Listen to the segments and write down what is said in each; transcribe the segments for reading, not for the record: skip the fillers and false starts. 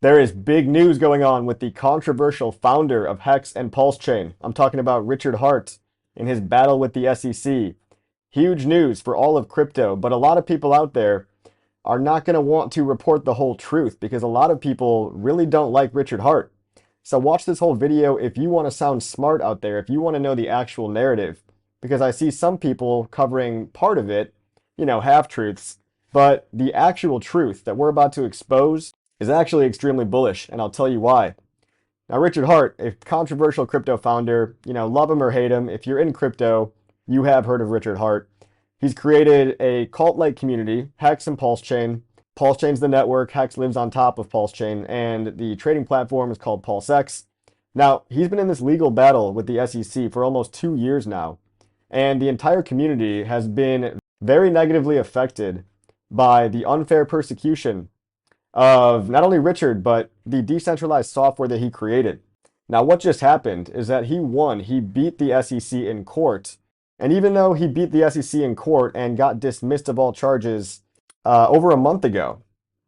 There is big news going on with the controversial founder of Hex and Pulsechain. I'm talking about Richard Hart in his battle with the SEC. Huge news for all of crypto, but a lot of people out there are not going to want to report the whole truth because a lot of people really don't like Richard Hart. So watch this whole video if you want to sound smart out there, if you want to know the actual narrative, because I see some people covering part of it, half-truths, but the actual truth that we're about to expose is actually extremely bullish, and I'll tell you why. Now, Richard Hart, a controversial crypto founder, love him or hate him, if you're in crypto, you have heard of Richard Hart. He's created a cult-like community, Hex and Pulsechain. Pulsechain's the network, Hex lives on top of Pulsechain, and the trading platform is called PulseX. Now, he's been in this legal battle with the SEC for almost 2 years now, and the entire community has been very negatively affected by the unfair persecution of not only Richard, but the decentralized software that he created. Now, what just happened is that he won. He beat the SEC in court. And even though he beat the SEC in court and got dismissed of all charges over a month ago,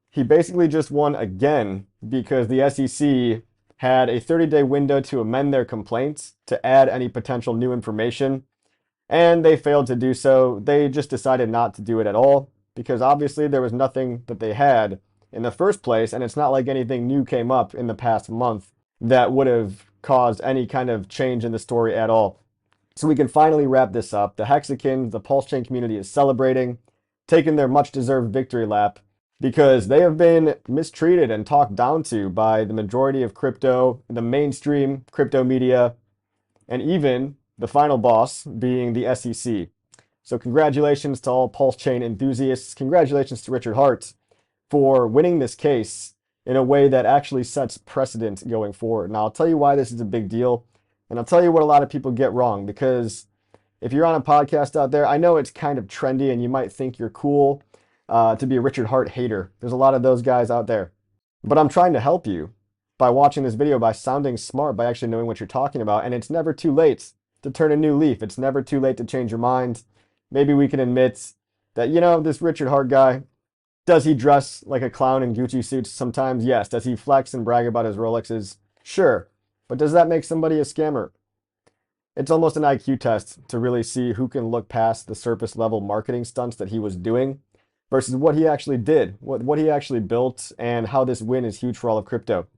he basically just won again because the SEC had a 30-day window to amend their complaints to add any potential new information. And they failed to do so. They just decided not to do it at all because obviously there was nothing that they had in the first place, and it's not like anything new came up in the past month that would have caused any kind of change in the story at all. So we can finally wrap this up. The Hexicans, the Pulsechain community is celebrating, taking their much-deserved victory lap because they have been mistreated and talked down to by the majority of crypto, the mainstream crypto media, and even the final boss being the SEC. So congratulations to all Pulsechain enthusiasts. Congratulations to Richard Hart for winning this case in a way that actually sets precedent going forward. Now, I'll tell you why this is a big deal, and I'll tell you what a lot of people get wrong, because if you're on a podcast out there, I know it's kind of trendy and you might think you're cool to be a Richard Hart hater. There's a lot of those guys out there. But I'm trying to help you by watching this video, by sounding smart, by actually knowing what you're talking about, and it's never too late to turn a new leaf. It's never too late to change your mind. Maybe we can admit that, this Richard Hart guy, does he dress like a clown in Gucci suits sometimes? Yes. Does he flex and brag about his Rolexes? Sure. But does that make somebody a scammer? It's almost an IQ test to really see who can look past the surface level marketing stunts that he was doing versus what he actually did, what he actually built, and how this win is huge for all of crypto.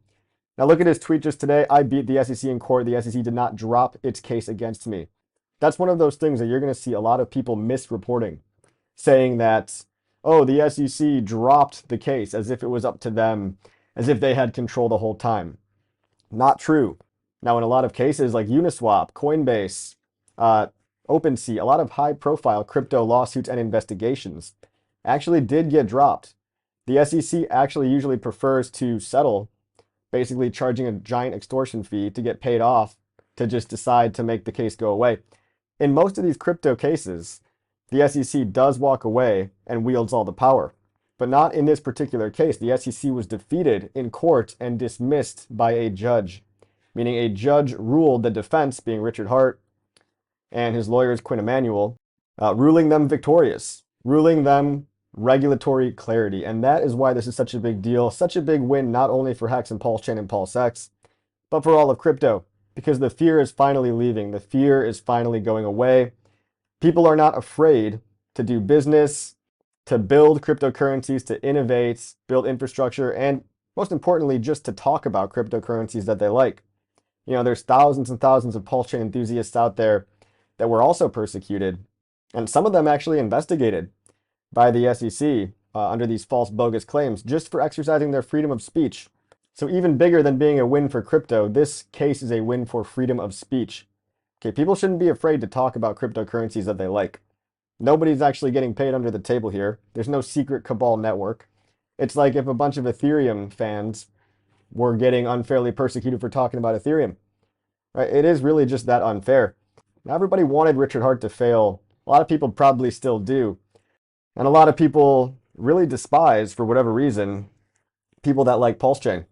Now look at his tweet just today. I beat the SEC in court. The SEC did not drop its case against me. That's one of those things that you're going to see a lot of people misreporting, saying that, oh, the SEC dropped the case as if it was up to them, as if they had control the whole time. Not true. Now, in a lot of cases like Uniswap, Coinbase, OpenSea, a lot of high-profile crypto lawsuits and investigations actually did get dropped. The SEC actually usually prefers to settle, basically charging a giant extortion fee to get paid off to just decide to make the case go away. In most of these crypto cases, the SEC does walk away and wields all the power. But not in this particular case. The SEC was defeated in court and dismissed by a judge, meaning a judge ruled the defense, being Richard Hart and his lawyers Quinn Emanuel, ruling them victorious, ruling them regulatory clarity. And that is why this is such a big deal, such a big win, not only for Hex and Pulsechain and PulseX, but for all of crypto, because the fear is finally leaving. The fear is finally going away. People are not afraid to do business, to build cryptocurrencies, to innovate, build infrastructure, and most importantly, just to talk about cryptocurrencies that they like. There's thousands and thousands of Pulsechain enthusiasts out there that were also persecuted, and some of them actually investigated by the SEC under these false bogus claims just for exercising their freedom of speech. So even bigger than being a win for crypto, this case is a win for freedom of speech. Okay, people shouldn't be afraid to talk about cryptocurrencies that they like. Nobody's actually getting paid under the table here. There's no secret cabal network. It's like if a bunch of Ethereum fans were getting unfairly persecuted for talking about Ethereum. Right? It is really just that unfair. Now, everybody wanted Richard Hart to fail. A lot of people probably still do. And a lot of people really despise, for whatever reason, people that like Pulsechain.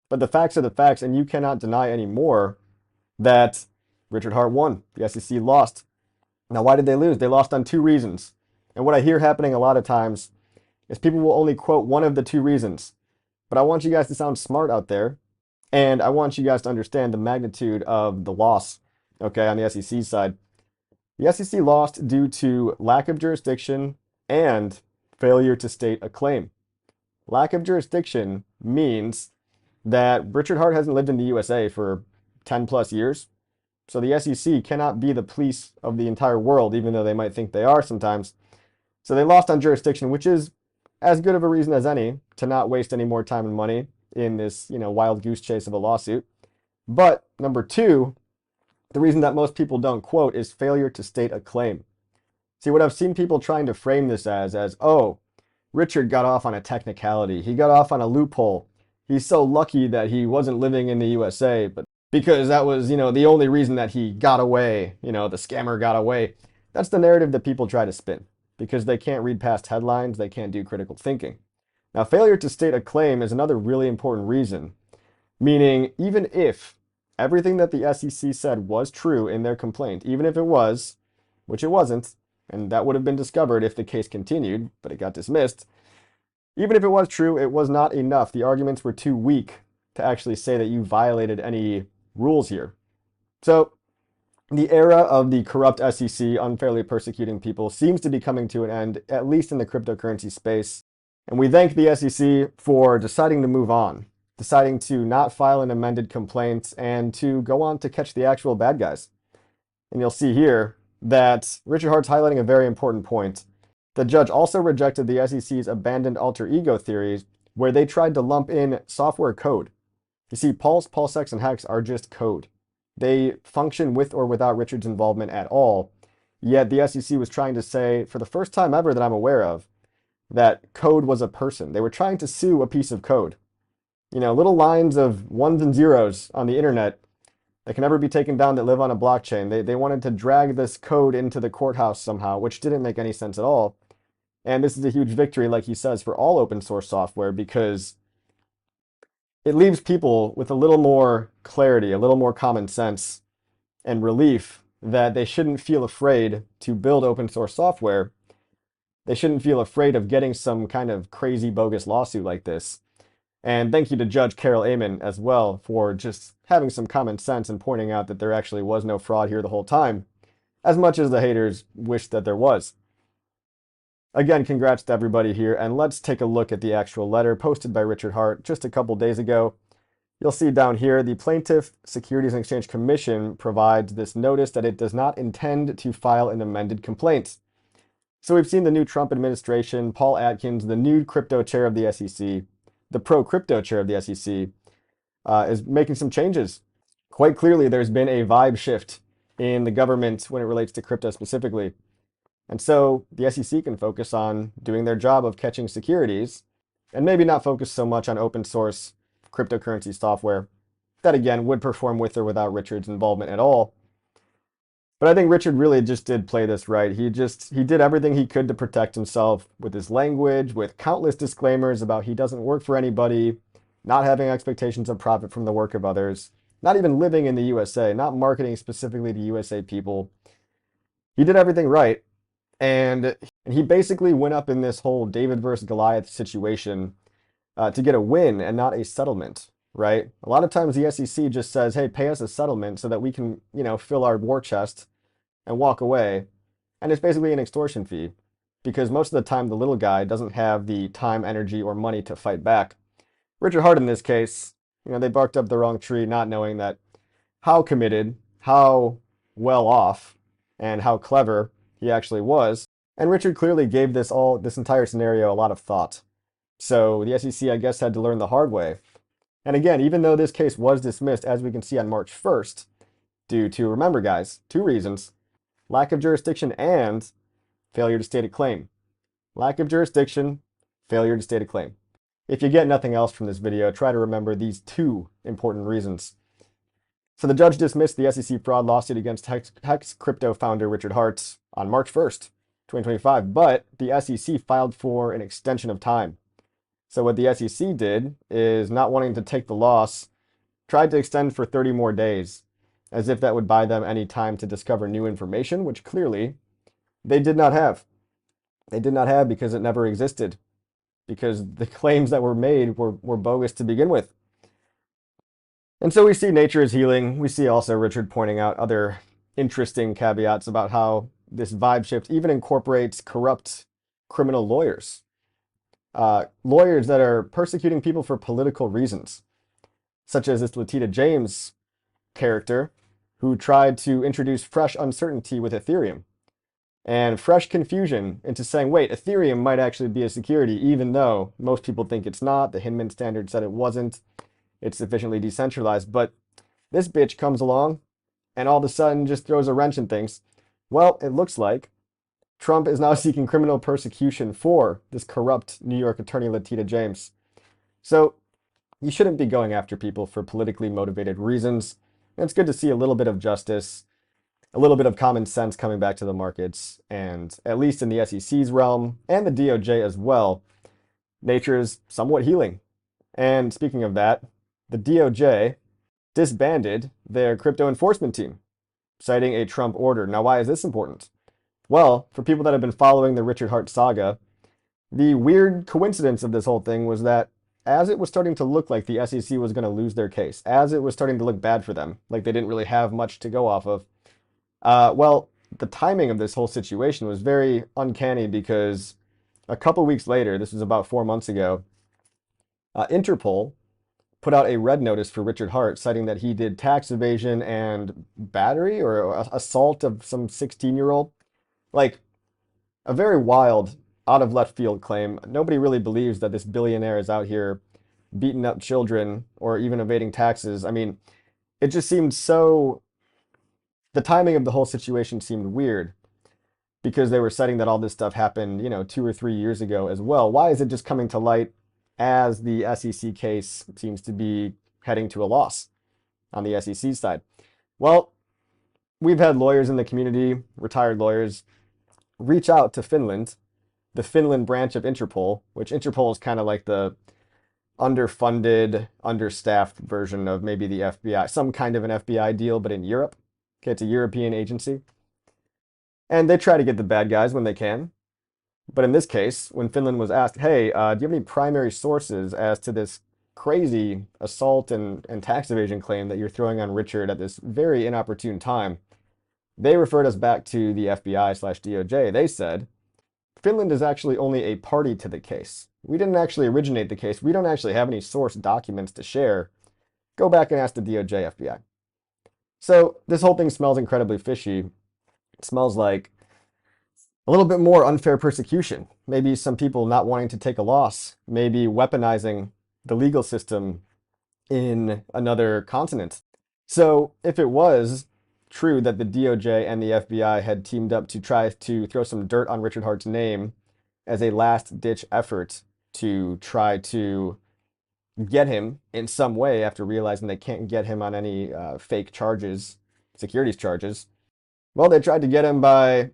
But the facts are the facts, and you cannot deny anymore that Richard Hart won. The SEC lost. Now, why did they lose? They lost on two reasons. And what I hear happening a lot of times is people will only quote one of the two reasons. But I want you guys to sound smart out there, and I want you guys to understand the magnitude of the loss, okay, on the SEC side. The SEC lost due to lack of jurisdiction and failure to state a claim. Lack of jurisdiction means that Richard Hart hasn't lived in the USA for 10 plus years. So the SEC cannot be the police of the entire world, even though they might think they are sometimes. So they lost on jurisdiction, which is as good of a reason as any to not waste any more time and money in this, wild goose chase of a lawsuit. But number two, the reason that most people don't quote is failure to state a claim. See, what I've seen people trying to frame this as, oh, Richard got off on a technicality. He got off on a loophole. He's so lucky that he wasn't living in the USA, but because that was, the only reason that he got away, the scammer got away. That's the narrative that people try to spin because they can't read past headlines, they can't do critical thinking. Now, failure to state a claim is another really important reason, meaning even if everything that the SEC said was true in their complaint, even if it was, which it wasn't, and that would have been discovered if the case continued, but it got dismissed. Even if it was true, it was not enough. The arguments were too weak to actually say that you violated any rules here. So the era of the corrupt SEC unfairly persecuting people seems to be coming to an end, at least in the cryptocurrency space. And we thank the SEC for deciding to move on, deciding to not file an amended complaint and to go on to catch the actual bad guys. And you'll see here that Richard Hart's highlighting a very important point. The judge also rejected the SEC's abandoned alter ego theories, where they tried to lump in software code. You see, Pulse, PulseX, and Hex are just code. They function with or without Richard's involvement at all. Yet the SEC was trying to say, for the first time ever that I'm aware of, that code was a person. They were trying to sue a piece of code. Little lines of ones and zeros on the internet that can never be taken down that live on a blockchain. They wanted to drag this code into the courthouse somehow, which didn't make any sense at all. And this is a huge victory, like he says, for all open source software because it leaves people with a little more clarity, a little more common sense and relief that they shouldn't feel afraid to build open source software. They shouldn't feel afraid of getting some kind of crazy bogus lawsuit like this. And thank you to Judge Carol Amen as well for just having some common sense and pointing out that there actually was no fraud here the whole time, as much as the haters wished that there was. Again, congrats to everybody here, and let's take a look at the actual letter posted by Richard Hart just a couple days ago. You'll see down here, the Plaintiff Securities and Exchange Commission provides this notice that it does not intend to file an amended complaint. So we've seen the new Trump administration, Paul Atkins, the new crypto chair of the SEC, the pro-crypto chair of the SEC, is making some changes. Quite clearly, there's been a vibe shift in the government when it relates to crypto specifically. And so the SEC can focus on doing their job of catching securities and maybe not focus so much on open source cryptocurrency software that, again, would perform with or without Richard's involvement at all. But I think Richard really just did play this right. He did everything he could to protect himself with his language, with countless disclaimers about he doesn't work for anybody, not having expectations of profit from the work of others, not even living in the USA, not marketing specifically to USA people. He did everything right. And he basically went up in this whole David versus Goliath situation to get a win and not a settlement, right? A lot of times the SEC just says, hey, pay us a settlement so that we can, fill our war chest and walk away. And it's basically an extortion fee because most of the time the little guy doesn't have the time, energy, or money to fight back. Richard Hart in this case, they barked up the wrong tree, not knowing that how committed, how well off, and how clever he actually was. And Richard clearly gave this entire scenario a lot of thought. So the SEC, I guess, had to learn the hard way. And again, even though this case was dismissed, as we can see on March 1st, due to, remember guys, two reasons: lack of jurisdiction and failure to state a claim. Lack of jurisdiction, failure to state a claim. If you get nothing else from this video, try to remember these two important reasons. So the judge dismissed the SEC fraud lawsuit against Hex crypto founder Richard Hart on March 1st, 2025, but the SEC filed for an extension of time. So what the SEC did is, not wanting to take the loss, tried to extend for 30 more days, as if that would buy them any time to discover new information, which clearly they did not have. They did not have because it never existed. because the claims that were made were bogus to begin with. And so we see nature is healing. We see also Richard pointing out other interesting caveats about how this vibe shift even incorporates corrupt criminal lawyers, lawyers that are persecuting people for political reasons, such as this Letitia James character who tried to introduce fresh uncertainty with Ethereum and fresh confusion into saying, wait, Ethereum might actually be a security, even though most people think it's not. The Hinman standard said it wasn't. It's sufficiently decentralized. But this bitch comes along and all of a sudden just throws a wrench in things. Well, it looks like Trump is now seeking criminal persecution for this corrupt New York attorney, Letitia James. So you shouldn't be going after people for politically motivated reasons. And it's good to see a little bit of justice, a little bit of common sense coming back to the markets, and at least in the SEC's realm and the DOJ as well, nature is somewhat healing. And speaking of that, the DOJ disbanded their crypto enforcement team, citing a Trump order. Now, why is this important? Well, for people that have been following the Richard Hart saga, the weird coincidence of this whole thing was that as it was starting to look like the SEC was going to lose their case, as it was starting to look bad for them, like they didn't really have much to go off of, well, the timing of this whole situation was very uncanny because a couple weeks later, this was about 4 months ago, Interpol put out a red notice for Richard Hart, citing that he did tax evasion and battery or assault of some 16-year-old. Like, a very wild, out of left field claim. Nobody really believes that this billionaire is out here beating up children or even evading taxes. I mean, it just seemed so. The timing of the whole situation seemed weird because they were citing that all this stuff happened, 2 or 3 years ago as well. Why is it just coming to light as the SEC case seems to be heading to a loss on the SEC side? Well, we've had lawyers in the community, retired lawyers, reach out to Finland, the Finland branch of Interpol, which Interpol is kind of like the underfunded, understaffed version of maybe the FBI, some kind of an FBI deal, but in Europe. Okay, it's a European agency. And they try to get the bad guys when they can. But in this case, when Finland was asked, hey, do you have any primary sources as to this crazy assault and tax evasion claim that you're throwing on Richard at this very inopportune time? They referred us back to the FBI/DOJ. They said, Finland is actually only a party to the case. We didn't actually originate the case. We don't actually have any source documents to share. Go back and ask the DOJ, FBI. So this whole thing smells incredibly fishy. It smells like a little bit more unfair persecution. Maybe some people not wanting to take a loss, maybe weaponizing the legal system in another continent. So if it was true that the DOJ and the FBI had teamed up to try to throw some dirt on Richard Hart's name as a last-ditch effort to try to get him in some way after realizing they can't get him on any fake charges, securities charges, well, they tried to get him by,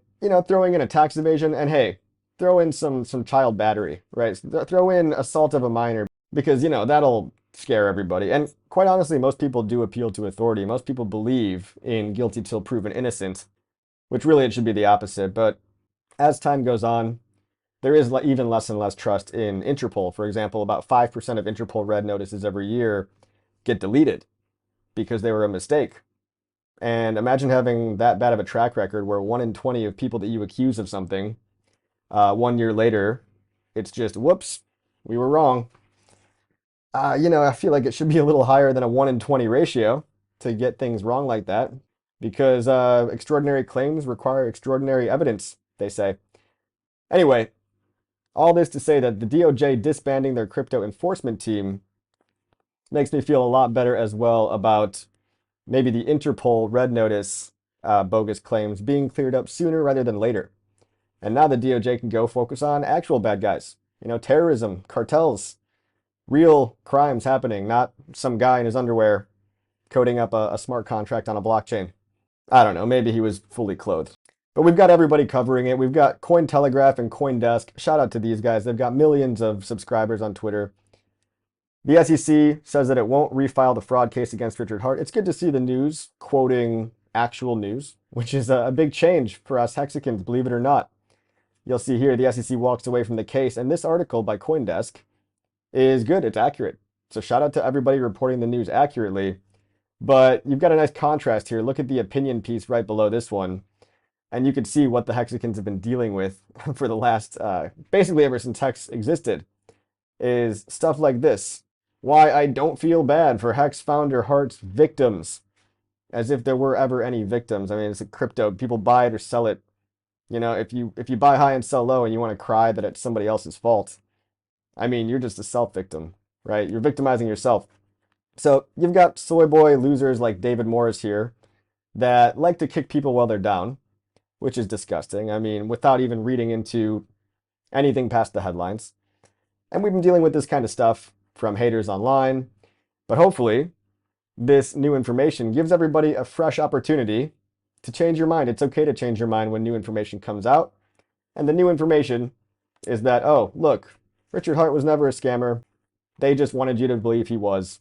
throwing in a tax evasion and hey, throw in some child battery, right? Throw in assault of a minor because, that'll scare everybody. And quite honestly, most people do appeal to authority. Most people believe in guilty till proven innocent, which really it should be the opposite. But as time goes on, there is even less and less trust in Interpol. For example, about 5% of Interpol red notices every year get deleted because they were a mistake. And imagine having that bad of a track record where 1 in 20 of people that you accuse of something, 1 year later, it's just, whoops, we were wrong. I feel like it should be a little higher than a 1 in 20 ratio to get things wrong like that because extraordinary claims require extraordinary evidence, they say. Anyway, all this to say that the DOJ disbanding their crypto enforcement team makes me feel a lot better as well about maybe the Interpol red notice bogus claims being cleared up sooner rather than later. And now the DOJ can go focus on actual bad guys, terrorism, cartels, real crimes happening, not some guy in his underwear coding up a smart contract on a blockchain. I don't know, maybe he was fully clothed. But we've got everybody covering it. We've got Cointelegraph and Coindesk. Shout out to these guys. They've got millions of subscribers on Twitter. The SEC says that it won't refile the fraud case against Richard Hart. It's good to see the news quoting actual news, which is a big change for us Hexicans, believe it or not. You'll see here the SEC walks away from the case, and this article by CoinDesk is good. It's accurate. So shout out to everybody reporting the news accurately. But you've got a nice contrast here. Look at the opinion piece right below this one, and you can see what the Hexicans have been dealing with for the last, basically ever since Hex existed, is stuff like this. Why I don't feel bad for Hex founder Hart's victims. As if there were ever any victims. I mean, it's a crypto. People buy it or sell it. You know, if you buy high and sell low and you want to cry that it's somebody else's fault, I mean, you're just a self-victim, right? You're victimizing yourself. So you've got soy boy losers like David Morris here that like to kick people while they're down, which is disgusting. I mean, without even reading into anything past the headlines. And we've been dealing with this kind of stuff from haters online, but hopefully this new information gives everybody a fresh opportunity to change your mind. It's okay to change your mind when new information comes out. And the new information is that, oh, look, Richard Hart was never a scammer. They just wanted you to believe he was.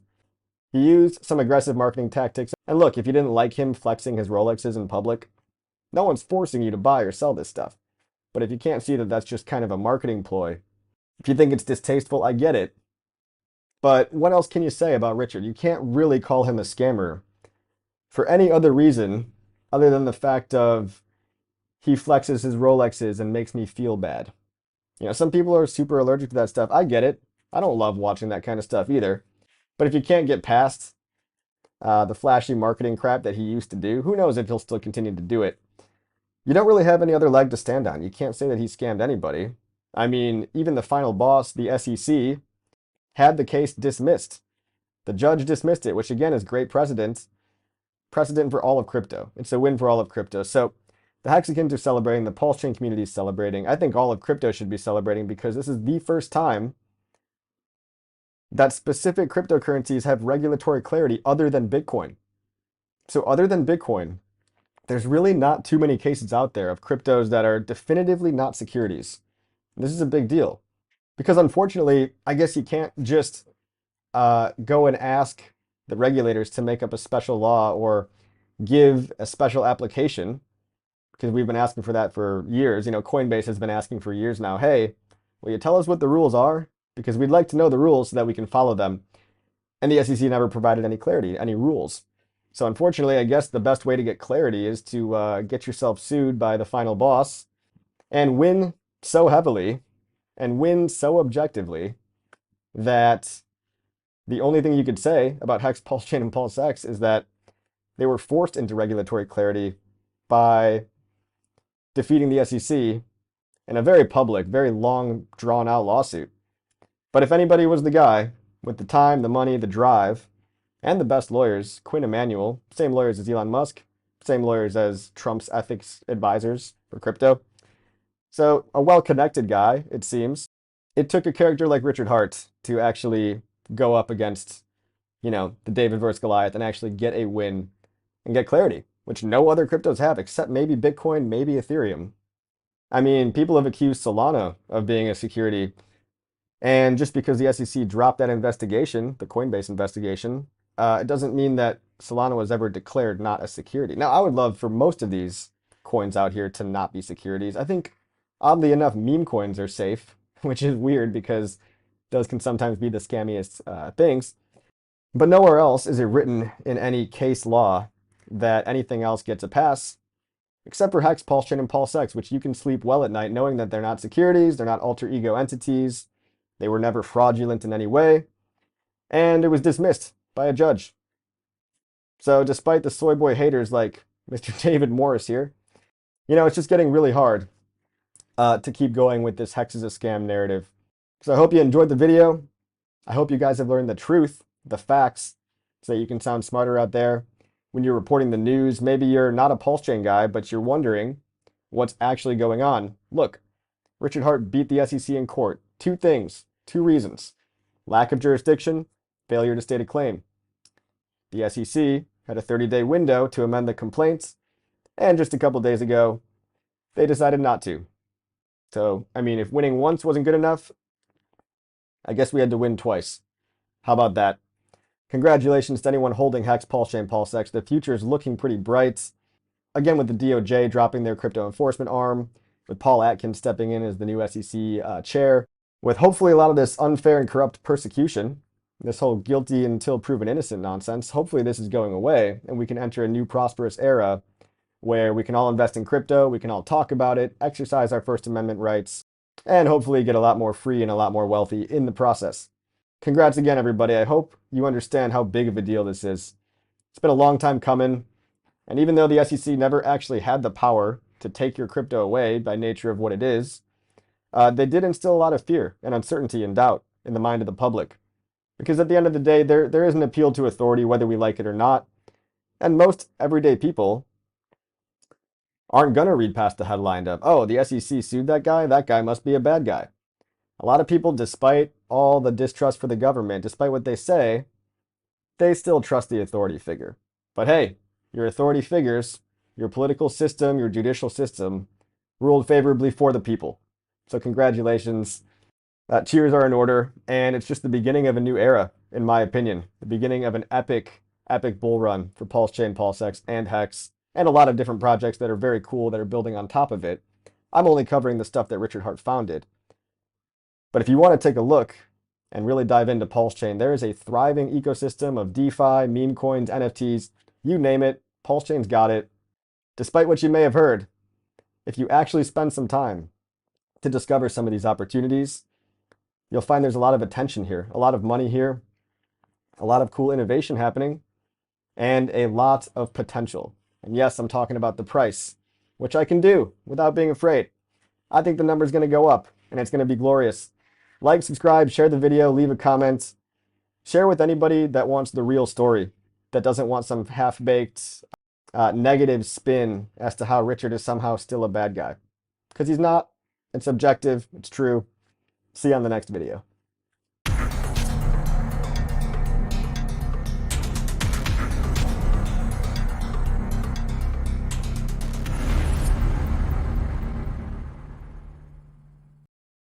He used some aggressive marketing tactics. And look, if you didn't like him flexing his Rolexes in public, no one's forcing you to buy or sell this stuff. But if you can't see that that's just kind of a marketing ploy, if you think it's distasteful, I get it. But what else can you say about Richard? You can't really call him a scammer for any other reason other than the fact of he flexes his Rolexes and makes me feel bad. You know, some people are super allergic to that stuff. I get it. I don't love watching that kind of stuff either. But if you can't get past the flashy marketing crap that he used to do, who knows if he'll still continue to do it. You don't really have any other leg to stand on. You can't say that he scammed anybody. I mean, even the final boss, the SEC, had the case dismissed. The judge dismissed it, which again is great precedent for all of crypto. It's a win for all of crypto. So the Hexicans are celebrating, the Pulsechain community is celebrating. I think all of crypto should be celebrating because this is the first time that specific cryptocurrencies have regulatory clarity other than Bitcoin. So other than Bitcoin, there's really not too many cases out there of cryptos that are definitively not securities. This is a big deal because unfortunately, I guess you can't just go and ask the regulators to make up a special law or give a special application, because we've been asking for that for years. You know, Coinbase has been asking for years now, hey, will you tell us what the rules are? Because we'd like to know the rules so that we can follow them. And the SEC never provided any clarity, any rules. So unfortunately, I guess the best way to get clarity is to get yourself sued by the final boss and win so heavily and win so objectively that the only thing you could say about Hex, Pulsechain, and PulseX is that they were forced into regulatory clarity by defeating the SEC in a very public, very long, drawn-out lawsuit. But if anybody was the guy with the time, the money, the drive, and the best lawyers, Quinn Emanuel, same lawyers as Elon Musk, same lawyers as Trump's ethics advisors for crypto. So a well-connected guy, it seems. It took a character like Richard Hart to actually go up against, you know, the David versus Goliath and actually get a win and get clarity, which no other cryptos have except maybe Bitcoin, maybe Ethereum. I mean, people have accused Solana of being a security, and just because the SEC dropped that investigation, the Coinbase investigation, it doesn't mean that Solana was ever declared not a security. Now, I would love for most of these coins out here to not be securities. I think, oddly enough, meme coins are safe, which is weird because those can sometimes be the scammiest things. But nowhere else is it written in any case law that anything else gets a pass, except for Hex, Pulsechain, and PulseX, which you can sleep well at night knowing that they're not securities, they're not alter ego entities, they were never fraudulent in any way, and it was dismissed by a judge. So despite the soy boy haters like Mr. David Morris here, you know, it's just getting really hard to keep going with this Hex is a scam narrative. So I hope you enjoyed the video. I hope you guys have learned the truth, the facts, so that you can sound smarter out there when you're reporting the news. Maybe you're not a Pulsechain guy, but you're wondering what's actually going on. Look, Richard Hart beat the SEC in court. Two things, two reasons. Lack of jurisdiction, failure to state a claim. The SEC had a 30-day window to amend the complaints, and just a couple days ago, they decided not to. So, I mean, if winning once wasn't good enough, I guess we had to win twice. How about that? Congratulations to anyone holding Hex, Pulsechain, PulseX. The future is looking pretty bright. Again, with the DOJ dropping their crypto enforcement arm, with Paul Atkins stepping in as the new SEC chair, with hopefully a lot of this unfair and corrupt persecution, this whole guilty until proven innocent nonsense. Hopefully this is going away and we can enter a new prosperous era where we can all invest in crypto, we can all talk about it, exercise our First Amendment rights, and hopefully get a lot more free and a lot more wealthy in the process. Congrats again, everybody. I hope you understand how big of a deal this is. It's been a long time coming, and even though the SEC never actually had the power to take your crypto away by nature of what it is, they did instill a lot of fear and uncertainty and doubt in the mind of the public. Because at the end of the day, there is an appeal to authority, whether we like it or not. And most everyday people aren't going to read past the headline of, oh, the SEC sued that guy must be a bad guy. A lot of people, despite all the distrust for the government, despite what they say, they still trust the authority figure. But hey, your authority figures, your political system, your judicial system, ruled favorably for the people. So congratulations. Cheers are in order, and it's just the beginning of a new era, in my opinion. The beginning of an epic, epic bull run for Pulsechain, PulseX, and Hex, and a lot of different projects that are very cool that are building on top of it. I'm only covering the stuff that Richard Hart founded. But if you want to take a look and really dive into Pulsechain, there is a thriving ecosystem of DeFi, meme coins, NFTs, you name it, Pulsechain's got it. Despite what you may have heard, if you actually spend some time to discover some of these opportunities, you'll find there's a lot of attention here, a lot of money here, a lot of cool innovation happening, and a lot of potential. And yes, I'm talking about the price, which I can do without being afraid. I think the number's going to go up, and it's going to be glorious. Like, subscribe, share the video, leave a comment. Share with anybody that wants the real story, that doesn't want some half-baked negative spin as to how Richard is somehow still a bad guy. Because he's not. It's objective. It's true. See you on the next video.